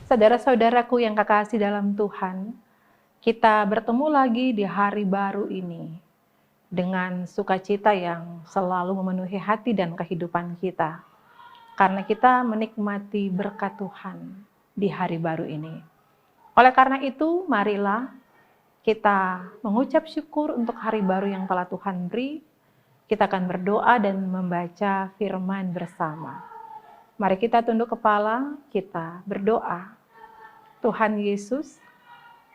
Saudara-saudaraku yang kekasih dalam Tuhan, kita bertemu lagi di hari baru ini dengan sukacita yang selalu memenuhi hati dan kehidupan kita. Karena kita menikmati berkat Tuhan di hari baru ini. Oleh karena itu, marilah kita mengucap syukur untuk hari baru yang telah Tuhan beri. Kita akan berdoa dan membaca firman bersama. Mari kita tunduk kepala, kita berdoa. Tuhan Yesus,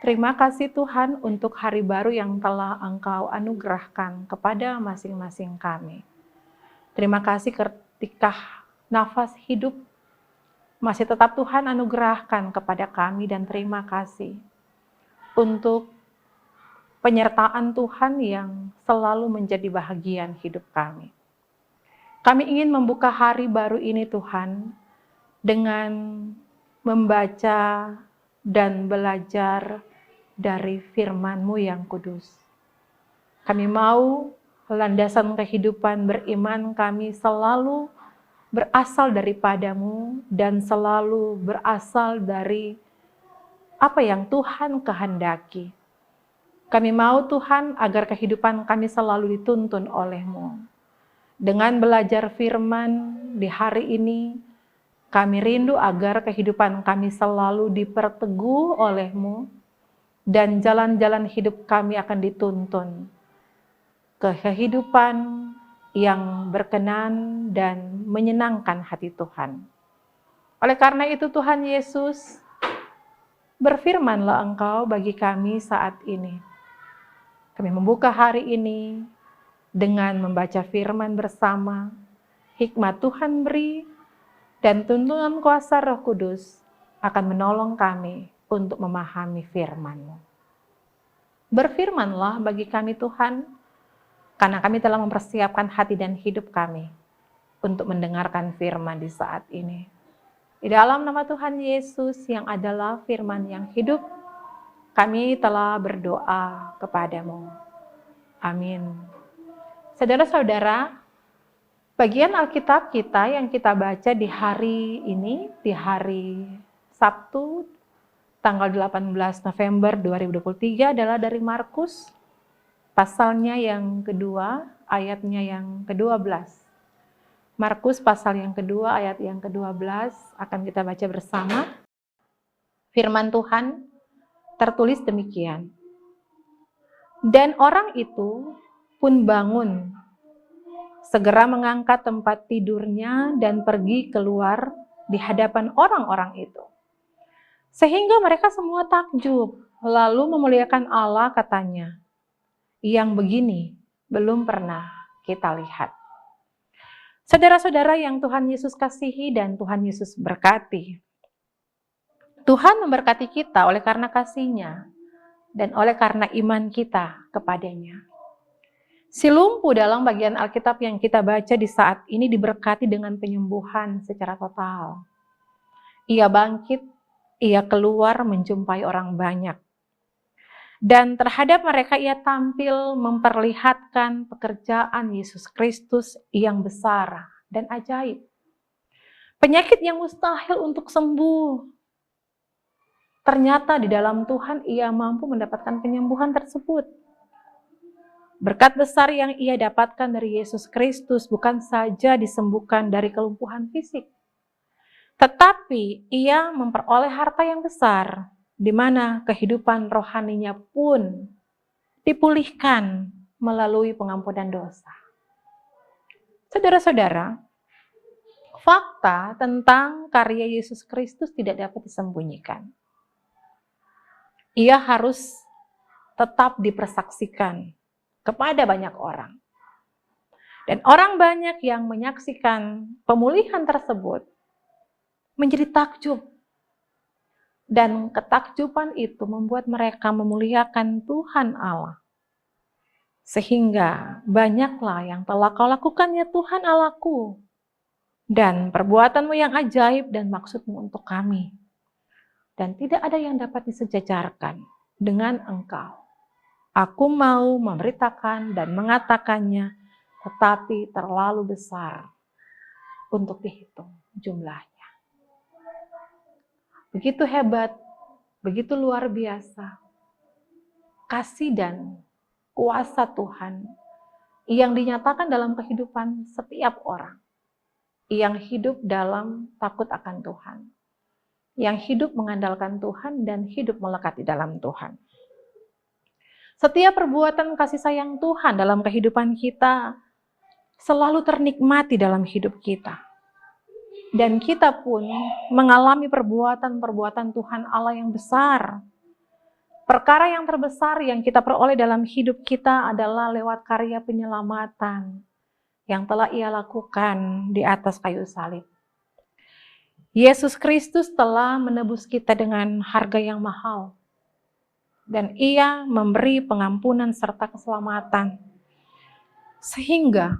terima kasih Tuhan untuk hari baru yang telah Engkau anugerahkan kepada masing-masing kami. Terima kasih ketika nafas hidup masih tetap Tuhan anugerahkan kepada kami, dan terima kasih untuk penyertaan Tuhan yang selalu menjadi bahagian hidup kami. Kami ingin membuka hari baru ini Tuhan dengan membaca dan belajar dari firman-Mu yang kudus. Kami mau landasan kehidupan beriman kami selalu berasal daripada-Mu dan selalu berasal dari apa yang Tuhan kehendaki. Kami mau Tuhan agar kehidupan kami selalu dituntun oleh-Mu. Dengan belajar firman di hari ini, kami rindu agar kehidupan kami selalu diperteguh oleh-Mu dan jalan-jalan hidup kami akan dituntun ke kehidupan yang berkenan dan menyenangkan hati Tuhan. Oleh karena itu Tuhan Yesus, berfirmanlah Engkau bagi kami saat ini. Kami membuka hari ini dengan membaca firman bersama, hikmat Tuhan beri, dan tuntunan kuasa Roh Kudus akan menolong kami untuk memahami firman-Mu. Berfirmanlah bagi kami Tuhan, karena kami telah mempersiapkan hati dan hidup kami untuk mendengarkan firman di saat ini. Di dalam nama Tuhan Yesus yang adalah firman yang hidup, kami telah berdoa kepadamu. Amin. Saudara-saudara, bagian Alkitab kita yang kita baca di hari ini, di hari Sabtu, tanggal 18 November 2023 adalah dari Markus, pasalnya yang kedua, ayatnya yang ke-12. Markus pasal yang kedua, ayat yang ke-12 akan kita baca bersama. Firman Tuhan tertulis demikian. Dan orang itu pun bangun, segera mengangkat tempat tidurnya dan pergi keluar di hadapan orang-orang itu. Sehingga mereka semua takjub, lalu memuliakan Allah, katanya, yang begini belum pernah kita lihat. Saudara-saudara yang Tuhan Yesus kasihi dan Tuhan Yesus berkati. Tuhan memberkati kita oleh karena kasih-Nya dan oleh karena iman kita kepadanya. Si lumpuh dalam bagian Alkitab yang kita baca di saat ini diberkati dengan penyembuhan secara total. Ia bangkit, ia keluar menjumpai orang banyak. Dan terhadap mereka ia tampil memperlihatkan pekerjaan Yesus Kristus yang besar dan ajaib. Penyakit yang mustahil untuk sembuh, ternyata di dalam Tuhan ia mampu mendapatkan penyembuhan tersebut. Berkat besar yang ia dapatkan dari Yesus Kristus bukan saja disembuhkan dari kelumpuhan fisik, tetapi ia memperoleh harta yang besar, di mana kehidupan rohaninya pun dipulihkan melalui pengampunan dosa. Saudara-saudara, fakta tentang karya Yesus Kristus tidak dapat disembunyikan. Ia harus tetap dipersaksikan kepada banyak orang. Dan orang banyak yang menyaksikan pemulihan tersebut menjadi takjub. Dan ketakjuban itu membuat mereka memuliakan Tuhan Allah. Sehingga banyaklah yang telah kau lakukan ya Tuhan Allahku. Dan perbuatanmu yang ajaib dan maksudmu untuk kami. Dan tidak ada yang dapat disejajarkan dengan Engkau. Aku mau memberitakan dan mengatakannya, tetapi terlalu besar untuk dihitung jumlahnya. Begitu hebat, begitu luar biasa kasih dan kuasa Tuhan yang dinyatakan dalam kehidupan setiap orang yang hidup dalam takut akan Tuhan, yang hidup mengandalkan Tuhan dan hidup melekat di dalam Tuhan. Setiap perbuatan kasih sayang Tuhan dalam kehidupan kita selalu ternikmati dalam hidup kita. Dan kita pun mengalami perbuatan-perbuatan Tuhan Allah yang besar. Perkara yang terbesar yang kita peroleh dalam hidup kita adalah lewat karya penyelamatan yang telah Ia lakukan di atas kayu salib. Yesus Kristus telah menebus kita dengan harga yang mahal. Dan Ia memberi pengampunan serta keselamatan. Sehingga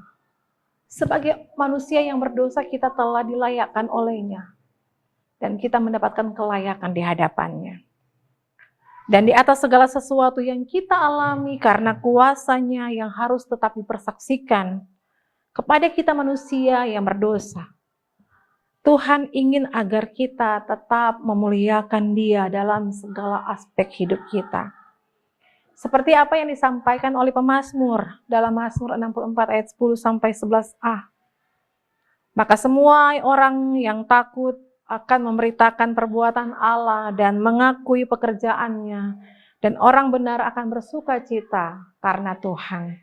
sebagai manusia yang berdosa kita telah dilayakkan oleh-Nya. Dan kita mendapatkan kelayakan di hadapan-Nya. Dan di atas segala sesuatu yang kita alami karena kuasa-Nya yang harus tetap dipersaksikan kepada kita manusia yang berdosa. Tuhan ingin agar kita tetap memuliakan Dia dalam segala aspek hidup kita. Seperti apa yang disampaikan oleh pemazmur dalam Mazmur 64 ayat 10 sampai 11a. Maka semua orang yang takut akan memberitakan perbuatan Allah dan mengakui pekerjaannya, dan orang benar akan bersuka cita karena Tuhan.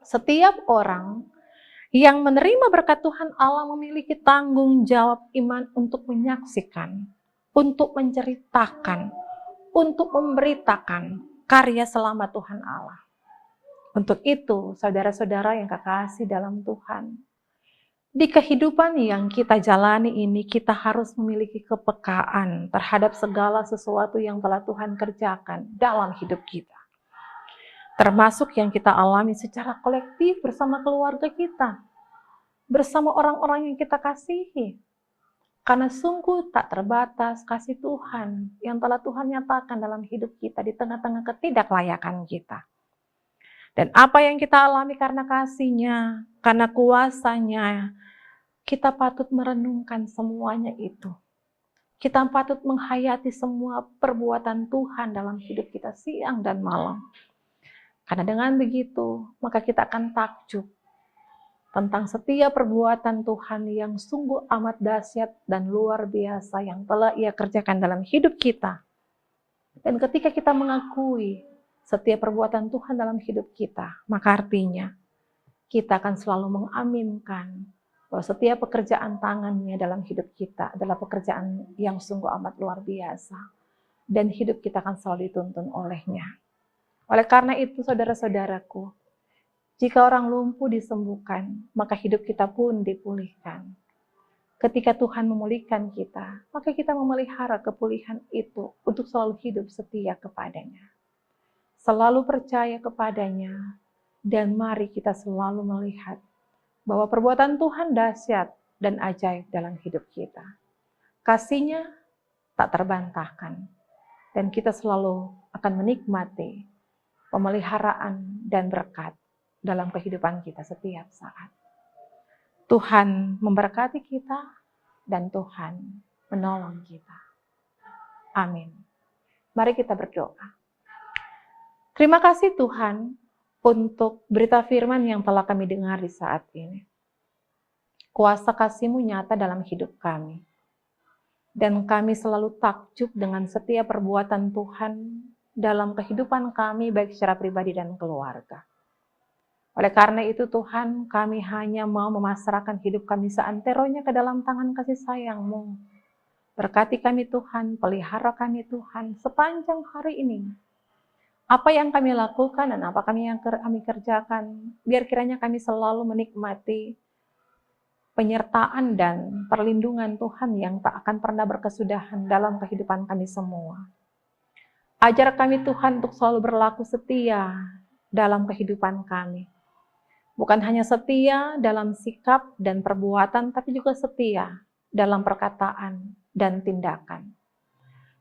Setiap orang yang menerima berkat Tuhan Allah memiliki tanggung jawab iman untuk menyaksikan, untuk menceritakan, untuk memberitakan karya selamat Tuhan Allah. Untuk itu, saudara-saudara yang kekasih dalam Tuhan, di kehidupan yang kita jalani ini, kita harus memiliki kepekaan terhadap segala sesuatu yang telah Tuhan kerjakan dalam hidup kita. Termasuk yang kita alami secara kolektif bersama keluarga kita, bersama orang-orang yang kita kasihi. Karena sungguh tak terbatas kasih Tuhan yang telah Tuhan nyatakan dalam hidup kita di tengah-tengah ketidaklayakan kita. Dan apa yang kita alami karena kasih-Nya, karena kuasa-Nya, kita patut merenungkan semuanya itu. Kita patut menghayati semua perbuatan Tuhan dalam hidup kita siang dan malam. Karena dengan begitu, maka kita akan takjub tentang setiap perbuatan Tuhan yang sungguh amat dahsyat dan luar biasa yang telah Ia kerjakan dalam hidup kita. Dan ketika kita mengakui setiap perbuatan Tuhan dalam hidup kita, maka artinya kita akan selalu mengaminkan bahwa setiap pekerjaan tangan-Nya dalam hidup kita adalah pekerjaan yang sungguh amat luar biasa. Dan hidup kita akan selalu dituntun oleh-Nya. Oleh karena itu, saudara-saudaraku, jika orang lumpuh disembuhkan, maka hidup kita pun dipulihkan. Ketika Tuhan memulihkan kita, maka kita memelihara kepulihan itu untuk selalu hidup setia kepada-Nya. Selalu percaya kepada-Nya, dan mari kita selalu melihat bahwa perbuatan Tuhan dahsyat dan ajaib dalam hidup kita. Kasih-Nya tak terbantahkan, dan kita selalu akan menikmati pemeliharaan dan berkat dalam kehidupan kita setiap saat. Tuhan memberkati kita dan Tuhan menolong kita. Amin. Mari kita berdoa. Terima kasih Tuhan untuk berita firman yang telah kami dengar di saat ini. Kuasa kasih-Mu nyata dalam hidup kami. Dan kami selalu takjub dengan setiap perbuatan Tuhan dalam kehidupan kami baik secara pribadi dan keluarga. Oleh karena itu Tuhan, kami hanya mau memasrahkan hidup kami seanteronya ke dalam tangan kasih sayang-Mu. Berkati kami Tuhan, pelihara kami Tuhan sepanjang hari ini. Apa yang kami lakukan dan apa yang kami kerjakan, biar kiranya kami selalu menikmati penyertaan dan perlindungan Tuhan yang tak akan pernah berkesudahan dalam kehidupan kami semua. Ajar kami Tuhan untuk selalu berlaku setia dalam kehidupan kami. Bukan hanya setia dalam sikap dan perbuatan, tapi juga setia dalam perkataan dan tindakan.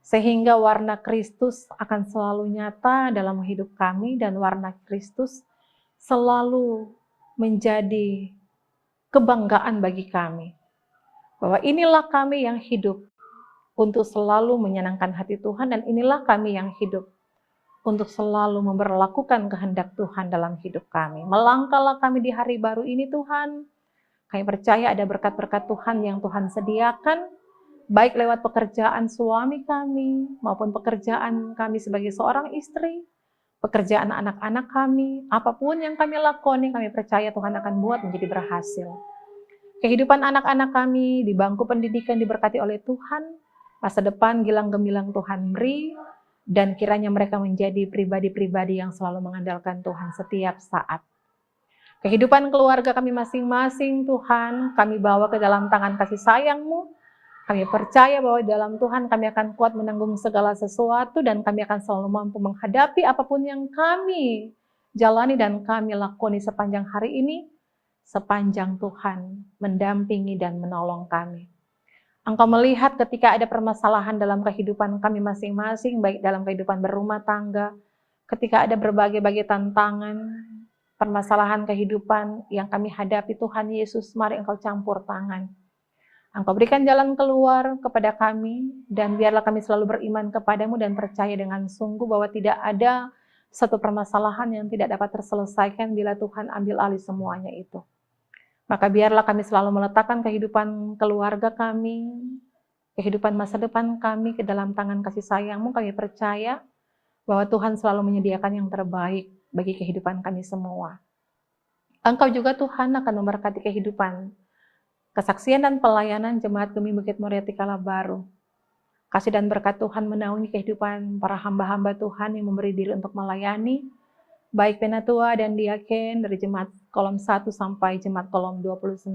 Sehingga warna Kristus akan selalu nyata dalam hidup kami dan warna Kristus selalu menjadi kebanggaan bagi kami. Bahwa inilah kami yang hidup untuk selalu menyenangkan hati Tuhan, dan inilah kami yang hidup untuk selalu memberlakukan kehendak Tuhan dalam hidup kami. Melangkahlah kami di hari baru ini Tuhan. Kami percaya ada berkat-berkat Tuhan yang Tuhan sediakan, baik lewat pekerjaan suami kami, maupun pekerjaan kami sebagai seorang istri, pekerjaan anak-anak kami, apapun yang kami lakoni, kami percaya Tuhan akan buat menjadi berhasil. Kehidupan anak-anak kami di bangku pendidikan diberkati oleh Tuhan, masa depan gilang gemilang Tuhan beri, dan kiranya mereka menjadi pribadi-pribadi yang selalu mengandalkan Tuhan setiap saat. Kehidupan keluarga kami masing-masing Tuhan, kami bawa ke dalam tangan kasih sayang-Mu. Kami percaya bahwa dalam Tuhan kami akan kuat menanggung segala sesuatu, dan kami akan selalu mampu menghadapi apapun yang kami jalani dan kami lakoni sepanjang hari ini, sepanjang Tuhan mendampingi dan menolong kami. Engkau melihat ketika ada permasalahan dalam kehidupan kami masing-masing, baik dalam kehidupan berumah tangga, ketika ada berbagai-bagai tantangan, permasalahan kehidupan yang kami hadapi, Tuhan Yesus, mari Engkau campur tangan. Engkau berikan jalan keluar kepada kami, dan biarlah kami selalu beriman kepadamu dan percaya dengan sungguh bahwa tidak ada satu permasalahan yang tidak dapat terselesaikan bila Tuhan ambil alih semuanya itu. Maka biarlah kami selalu meletakkan kehidupan keluarga kami, kehidupan masa depan kami ke dalam tangan kasih sayang-Mu. Kami percaya bahwa Tuhan selalu menyediakan yang terbaik bagi kehidupan kami semua. Engkau juga Tuhan akan memberkati kehidupan, kesaksian dan pelayanan Jemaat Gemi Bukit Moriati Kalabaru. Kasih dan berkat Tuhan menaungi kehidupan para hamba-hamba Tuhan yang memberi diri untuk melayani, baik penatua dan diaken dari Jemaat Kolom 1 sampai Jemaat Kolom 29,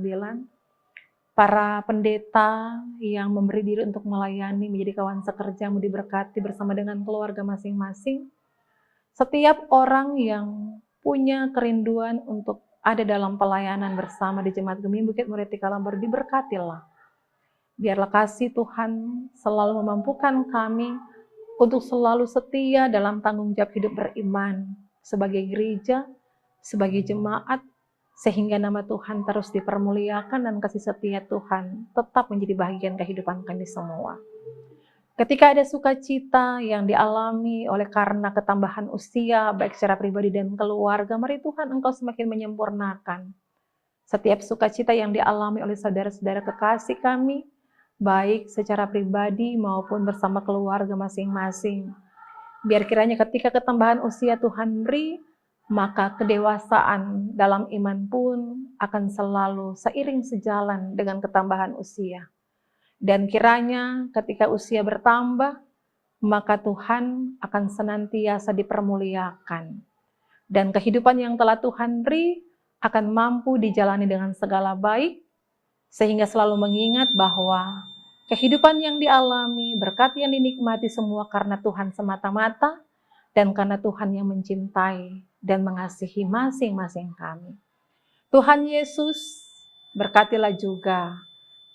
para pendeta yang memberi diri untuk melayani, menjadi kawan sekerja-Mu diberkati bersama dengan keluarga masing-masing. Setiap orang yang punya kerinduan untuk ada dalam pelayanan bersama di Jemaat Gemi Bukit Moriati Kalabaru diberkatilah. Biarlah kasih Tuhan selalu memampukan kami untuk selalu setia dalam tanggung jawab hidup beriman sebagai gereja, sebagai jemaat, sehingga nama Tuhan terus dipermuliakan dan kasih setia Tuhan tetap menjadi bagian kehidupan kami semua. Ketika ada sukacita yang dialami oleh karena ketambahan usia, baik secara pribadi dan keluarga, mari Tuhan Engkau semakin menyempurnakan setiap sukacita yang dialami oleh saudara-saudara kekasih kami, baik secara pribadi maupun bersama keluarga masing-masing. Biar kiranya ketika ketambahan usia Tuhan beri, maka kedewasaan dalam iman pun akan selalu seiring sejalan dengan ketambahan usia. Dan kiranya ketika usia bertambah, maka Tuhan akan senantiasa dipermuliakan. Dan kehidupan yang telah Tuhan beri akan mampu dijalani dengan segala baik, sehingga selalu mengingat bahwa kehidupan yang dialami, berkat yang dinikmati semua karena Tuhan semata-mata, dan karena Tuhan yang mencintai dan mengasihi masing-masing kami. Tuhan Yesus, berkatilah juga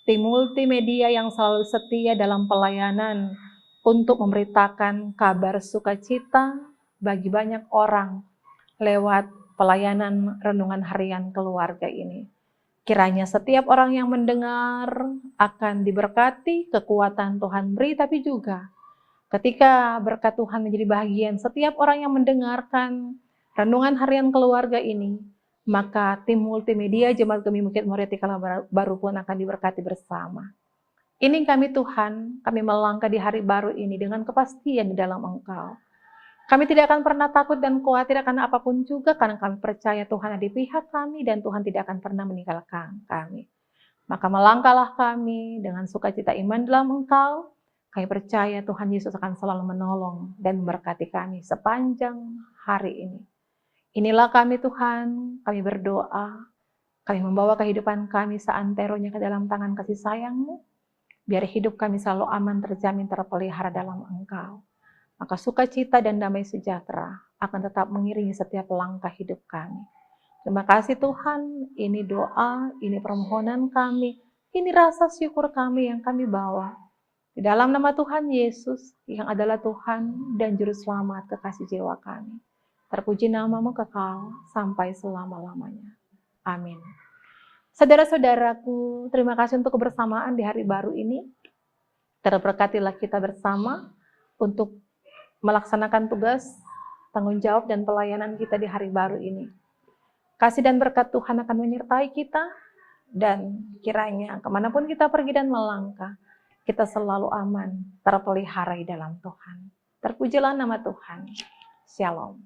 tim multimedia yang selalu setia dalam pelayanan untuk memberitakan kabar sukacita bagi banyak orang lewat pelayanan renungan harian keluarga ini. Kiranya setiap orang yang mendengar akan diberkati, kekuatan Tuhan beri, tapi juga ketika berkat Tuhan menjadi bagian setiap orang yang mendengarkan renungan harian keluarga ini, maka tim multimedia Jemaat Gemi Bukit Moriati Kalabaru pun akan diberkati bersama. Ini kami Tuhan, kami melangkah di hari baru ini dengan kepastian di dalam Engkau. Kami tidak akan pernah takut dan khawatir akan apapun juga, karena kami percaya Tuhan ada di pihak kami dan Tuhan tidak akan pernah meninggalkan kami. Maka melangkahlah kami dengan sukacita iman dalam Engkau. Kami percaya Tuhan Yesus akan selalu menolong dan memberkati kami sepanjang hari ini. Inilah kami Tuhan, kami berdoa, kami membawa kehidupan kami seanteronya ke dalam tangan kasih sayang-Mu, biar hidup kami selalu aman, terjamin, terpelihara dalam Engkau. Maka sukacita dan damai sejahtera akan tetap mengiringi setiap langkah hidup kami. Terima kasih Tuhan, ini doa, ini permohonan kami, ini rasa syukur kami yang kami bawa. Di dalam nama Tuhan Yesus, yang adalah Tuhan dan Juru Selamat kekasih jiwa kami. Terpuji nama-Mu kekal sampai selama-lamanya. Amin. Saudara-saudaraku, terima kasih untuk kebersamaan di hari baru ini. Terberkatilah kita bersama untuk melaksanakan tugas, tanggung jawab, dan pelayanan kita di hari baru ini. Kasih dan berkat Tuhan akan menyertai kita, dan kiranya kemanapun kita pergi dan melangkah, kita selalu aman, terpelihara di dalam Tuhan. Terpujilah nama Tuhan. Shalom.